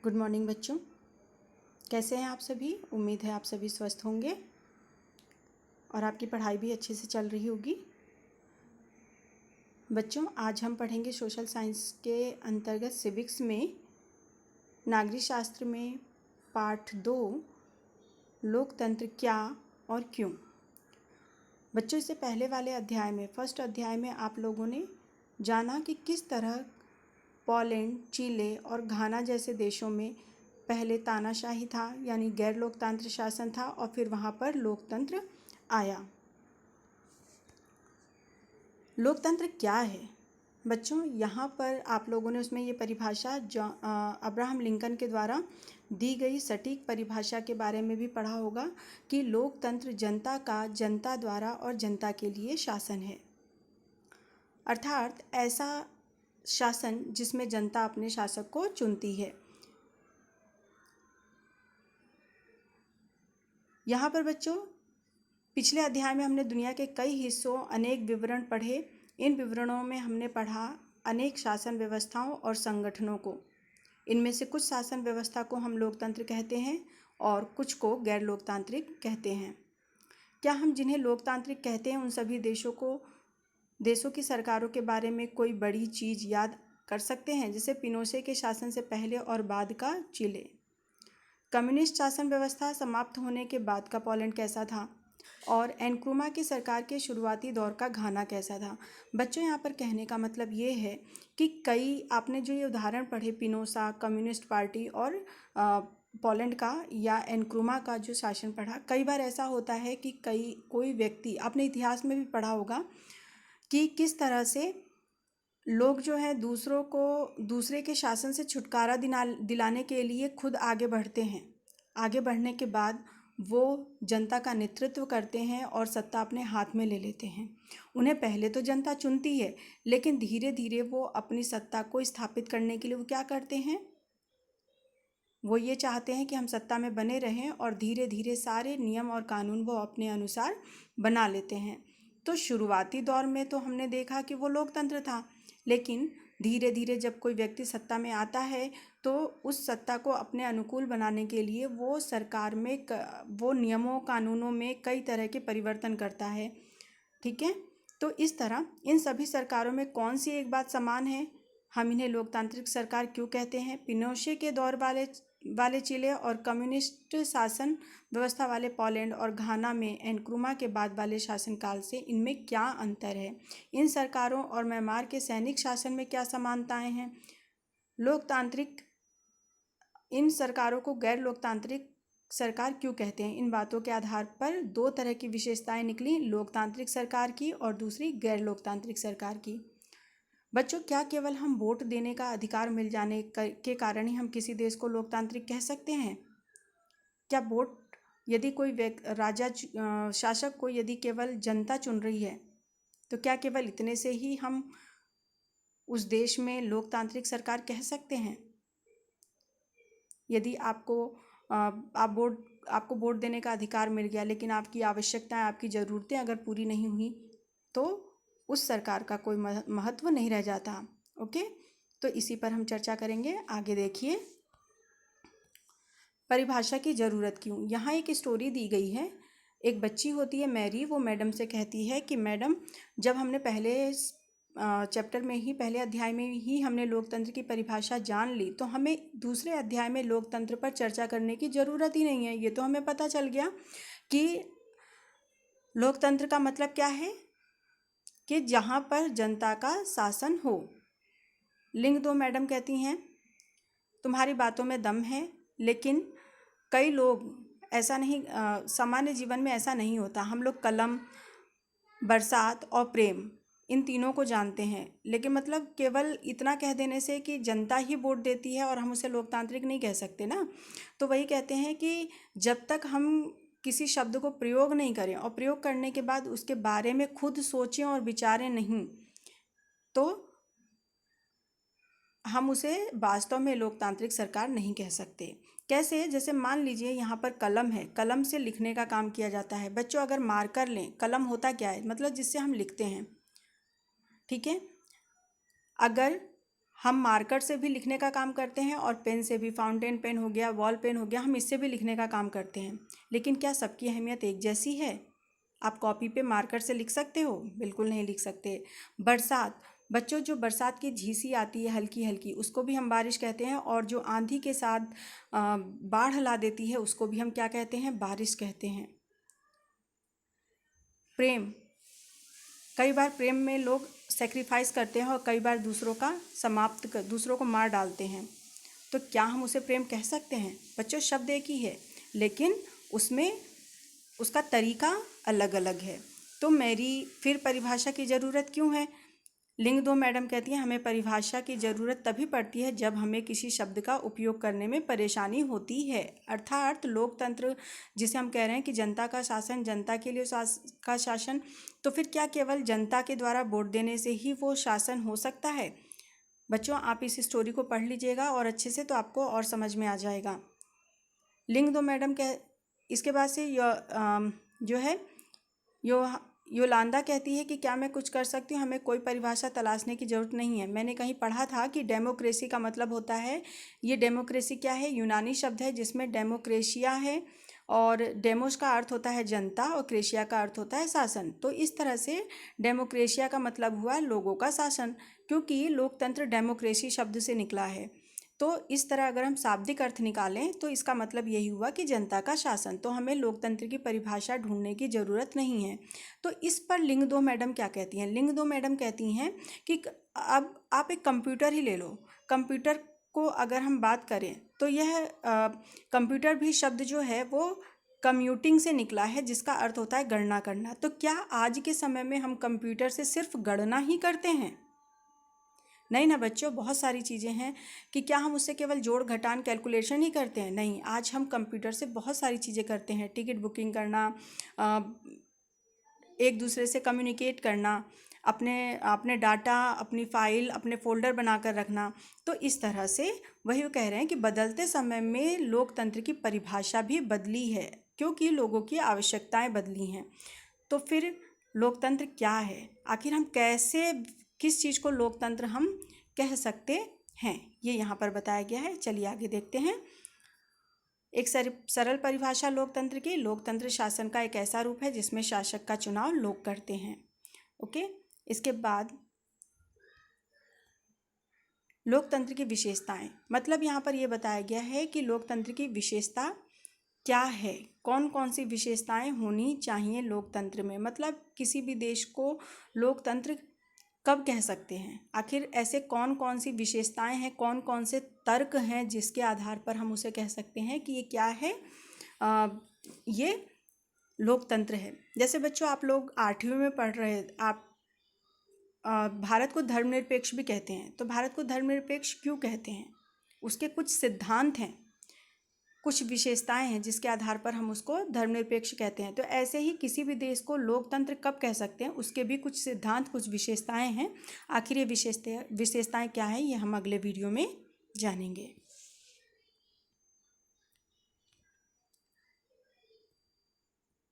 Good morning बच्चों, कैसे हैं आप सभी। उम्मीद है आप सभी स्वस्थ होंगे और आपकी पढ़ाई भी अच्छे से चल रही होगी। बच्चों, आज हम पढ़ेंगे सोशल साइंस के अंतर्गत सिविक्स में नागरिक शास्त्र में पाठ 2 लोकतंत्र क्या और क्यों। बच्चों, इससे पहले वाले अध्याय में फर्स्ट अध्याय में आप लोगों ने जाना कि किस तरह पोलैंड, चिले और घाना जैसे देशों में पहले तानाशाही था, यानी गैर लोकतांत्रिक शासन था, और फिर वहाँ पर लोकतंत्र आया। लोकतंत्र क्या है बच्चों, यहाँ पर आप लोगों ने उसमें ये परिभाषा अब्राहम लिंकन के द्वारा दी गई सटीक परिभाषा के बारे में भी पढ़ा होगा कि लोकतंत्र जनता का जनता द्वारा और जनता के लिए शासन है। अर्थात ऐसा शासन जिसमें जनता अपने शासक को चुनती है। यहाँ पर बच्चों, पिछले अध्याय में हमने दुनिया के कई हिस्सों अनेक विवरण पढ़े। इन विवरणों में हमने पढ़ा अनेक शासन व्यवस्थाओं और संगठनों को। इनमें से कुछ शासन व्यवस्था को हम लोकतंत्र कहते हैं और कुछ को गैर लोकतांत्रिक कहते हैं। क्या हम जिन्हें लोकतांत्रिक कहते हैं उन सभी देशों की सरकारों के बारे में कोई बड़ी चीज़ याद कर सकते हैं, जैसे पिनोशे के शासन से पहले और बाद का चिले। कम्युनिस्ट शासन व्यवस्था समाप्त होने के बाद का पोलैंड कैसा था, और एनक्रुमा की सरकार के शुरुआती दौर का घाना कैसा था। बच्चों, यहाँ पर कहने का मतलब ये है कि कई आपने जो ये उदाहरण पढ़े, पिनोशा, कम्युनिस्ट पार्टी और पोलैंड का या एनक्रुमा का जो शासन पढ़ा, कई बार ऐसा होता है कि कोई व्यक्ति, आपने इतिहास में भी पढ़ा होगा कि किस तरह से लोग जो है दूसरे के शासन से छुटकारा दिलाने के लिए खुद आगे बढ़ते हैं। आगे बढ़ने के बाद वो जनता का नेतृत्व करते हैं और सत्ता अपने हाथ में ले लेते हैं। उन्हें पहले तो जनता चुनती है, लेकिन धीरे धीरे वो अपनी सत्ता को स्थापित करने के लिए वो क्या करते हैं, वो ये चाहते हैं कि हम सत्ता में बने रहें, और धीरे धीरे सारे नियम और कानून वो अपने अनुसार बना लेते हैं। तो शुरुआती दौर में तो हमने देखा कि वो लोकतंत्र था, लेकिन धीरे धीरे जब कोई व्यक्ति सत्ता में आता है तो उस सत्ता को अपने अनुकूल बनाने के लिए वो सरकार में वो नियमों कानूनों में कई तरह के परिवर्तन करता है। ठीक है, तो इस तरह इन सभी सरकारों में कौन सी एक बात समान है, हम इन्हें लोकतांत्रिक सरकार क्यों कहते हैं। पिनोशे के दौर वाले चिले और कम्युनिस्ट शासन व्यवस्था वाले पोलैंड और घाना में एनक्रुमा के बाद वाले शासनकाल से इनमें क्या अंतर है। इन सरकारों और म्यांमार के सैनिक शासन में क्या समानताएं हैं। लोकतांत्रिक इन सरकारों को गैर लोकतांत्रिक सरकार क्यों कहते हैं। इन बातों के आधार पर 2 तरह की विशेषताएं निकली, लोकतांत्रिक सरकार की और दूसरी गैर लोकतांत्रिक सरकार की। बच्चों, क्या केवल हम वोट देने का अधिकार मिल जाने के कारण ही हम किसी देश को लोकतांत्रिक कह सकते हैं। क्या वोट, यदि कोई शासक को यदि केवल जनता चुन रही है, तो क्या केवल इतने से ही हम उस देश में लोकतांत्रिक सरकार कह सकते हैं। यदि आपको वोट देने का अधिकार मिल गया, लेकिन आपकी आवश्यकताएं, आपकी ज़रूरतें अगर पूरी नहीं हुई, तो उस सरकार का कोई महत्व नहीं रह जाता। ओके, तो इसी पर हम चर्चा करेंगे। आगे देखिए, परिभाषा की ज़रूरत क्यों। यहाँ एक स्टोरी दी गई है। एक बच्ची होती है मैरी, वो मैडम से कहती है कि मैडम, जब हमने पहले चैप्टर में ही, पहले अध्याय में ही हमने लोकतंत्र की परिभाषा जान ली, तो हमें दूसरे अध्याय में लोकतंत्र पर चर्चा करने की ज़रूरत ही नहीं है। ये तो हमें पता चल गया कि लोकतंत्र का मतलब क्या है, कि जहाँ पर जनता का शासन हो। लिंग दो मैडम कहती हैं, तुम्हारी बातों में दम है, लेकिन कई लोग ऐसा नहीं, सामान्य जीवन में ऐसा नहीं होता। हम लोग कलम, बरसात और प्रेम, इन तीनों को जानते हैं, लेकिन मतलब केवल इतना कह देने से कि जनता ही वोट देती है और हम उसे लोकतांत्रिक नहीं कह सकते ना। तो वही कहते हैं कि जब तक हम किसी शब्द को प्रयोग नहीं करें और प्रयोग करने के बाद उसके बारे में खुद सोचें और विचारें नहीं, तो हम उसे वास्तव में लोकतांत्रिक सरकार नहीं कह सकते। कैसे, जैसे मान लीजिए यहाँ पर कलम है, कलम से लिखने का काम किया जाता है। बच्चों, अगर मार्कर लें, कलम होता क्या है, मतलब जिससे हम लिखते हैं। ठीक है, अगर हम मार्कर से भी लिखने का काम करते हैं और पेन से भी, फाउंटेन पेन हो गया, वॉल पेन हो गया, हम इससे भी लिखने का काम करते हैं। लेकिन क्या सबकी अहमियत एक जैसी है? आप कॉपी पे मार्कर से लिख सकते हो? बिल्कुल नहीं लिख सकते। बरसात, बच्चों जो बरसात की झीसी आती है हल्की हल्की, उसको भी हम बारिश कहते हैं। और जो आंधी के साथ बाढ़ ला देती है उसको भी हम क्या कहते हैं? बारिश कहते हैं। प्रेम, कई बार प्रेम में लोग सेक्रीफाइस करते हैं और कई बार दूसरों को मार डालते हैं। तो क्या हम उसे प्रेम कह सकते हैं? बच्चों शब्द एक ही है, लेकिन उसमें उसका तरीका अलग अलग है। तो मेरी फिर परिभाषा की ज़रूरत क्यों है? लिंग दो मैडम कहती हैं हमें परिभाषा की ज़रूरत तभी पड़ती है जब हमें किसी शब्द का उपयोग करने में परेशानी होती है। अर्थात लोकतंत्र जिसे हम कह रहे हैं कि जनता का शासन, जनता के लिए का शासन, तो फिर क्या केवल जनता के द्वारा वोट देने से ही वो शासन हो सकता है? बच्चों आप इस स्टोरी को पढ़ लीजिएगा और अच्छे से, तो आपको और समझ में आ जाएगा। लिंग दो मैडम कह इसके बाद से जो है योलांदा कहती है कि क्या मैं कुछ कर सकती हूँ? हमें कोई परिभाषा तलाशने की ज़रूरत नहीं है। मैंने कहीं पढ़ा था कि डेमोक्रेसी का मतलब होता है, ये डेमोक्रेसी क्या है? यूनानी शब्द है जिसमें डेमोक्रेशिया है, और डेमोस का अर्थ होता है जनता और क्रेशिया का अर्थ होता है शासन। तो इस तरह से डेमोक्रेशिया का मतलब हुआ लोगों का शासन, क्योंकि लोकतंत्र डेमोक्रेसी शब्द से निकला है। तो इस तरह अगर हम शाब्दिक अर्थ निकालें तो इसका मतलब यही हुआ कि जनता का शासन। तो हमें लोकतंत्र की परिभाषा ढूंढने की ज़रूरत नहीं है। तो इस पर लिंग दो मैडम क्या कहती हैं? लिंग दो मैडम कहती हैं कि अब आप एक कंप्यूटर ही ले लो। कंप्यूटर को अगर हम बात करें तो यह कंप्यूटर भी शब्द जो है वो कम्यूटिंग से निकला है, जिसका अर्थ होता है गणना करना। तो क्या आज के समय में हम कंप्यूटर से सिर्फ गणना ही करते हैं? नहीं ना बच्चों, बहुत सारी चीज़ें हैं कि क्या हम उससे केवल जोड़ घटान कैलकुलेशन ही करते हैं? नहीं, आज हम कंप्यूटर से बहुत सारी चीज़ें करते हैं। टिकट बुकिंग करना, एक दूसरे से कम्युनिकेट करना, अपने डाटा, अपनी फ़ाइल, अपने फ़ोल्डर बनाकर रखना। तो इस तरह से वही वो कह रहे हैं कि बदलते समय में लोकतंत्र की परिभाषा भी बदली है, क्योंकि लोगों की आवश्यकताएं बदली हैं। तो फिर लोकतंत्र क्या है? आखिर हम कैसे, किस चीज़ को लोकतंत्र हम कह सकते हैं, ये यहाँ पर बताया गया है। चलिए आगे देखते हैं। एक सरल परिभाषा लोकतंत्र की: लोकतंत्र शासन का एक ऐसा रूप है जिसमें शासक का चुनाव लोग करते हैं। ओके, इसके बाद लोकतंत्र की विशेषताएं, मतलब यहाँ पर यह बताया गया है कि लोकतंत्र की विशेषता क्या है, कौन कौन सी विशेषताएं होनी चाहिए लोकतंत्र में। मतलब किसी भी देश को लोकतंत्र कब कह सकते हैं? आखिर ऐसे कौन कौन सी विशेषताएं हैं, कौन कौन से तर्क हैं जिसके आधार पर हम उसे कह सकते हैं कि ये क्या है, ये लोकतंत्र है। जैसे बच्चों आप लोग 8वीं में पढ़ रहे, आप भारत को धर्मनिरपेक्ष भी कहते हैं। तो भारत को धर्मनिरपेक्ष क्यों कहते हैं? उसके कुछ सिद्धांत हैं, कुछ विशेषताएं हैं जिसके आधार पर हम उसको धर्मनिरपेक्ष कहते हैं। तो ऐसे ही किसी भी देश को लोकतंत्र कब कह सकते हैं, उसके भी कुछ सिद्धांत, कुछ विशेषताएं हैं। आखिर ये विशेषताएं क्या हैं, ये हम अगले वीडियो में जानेंगे।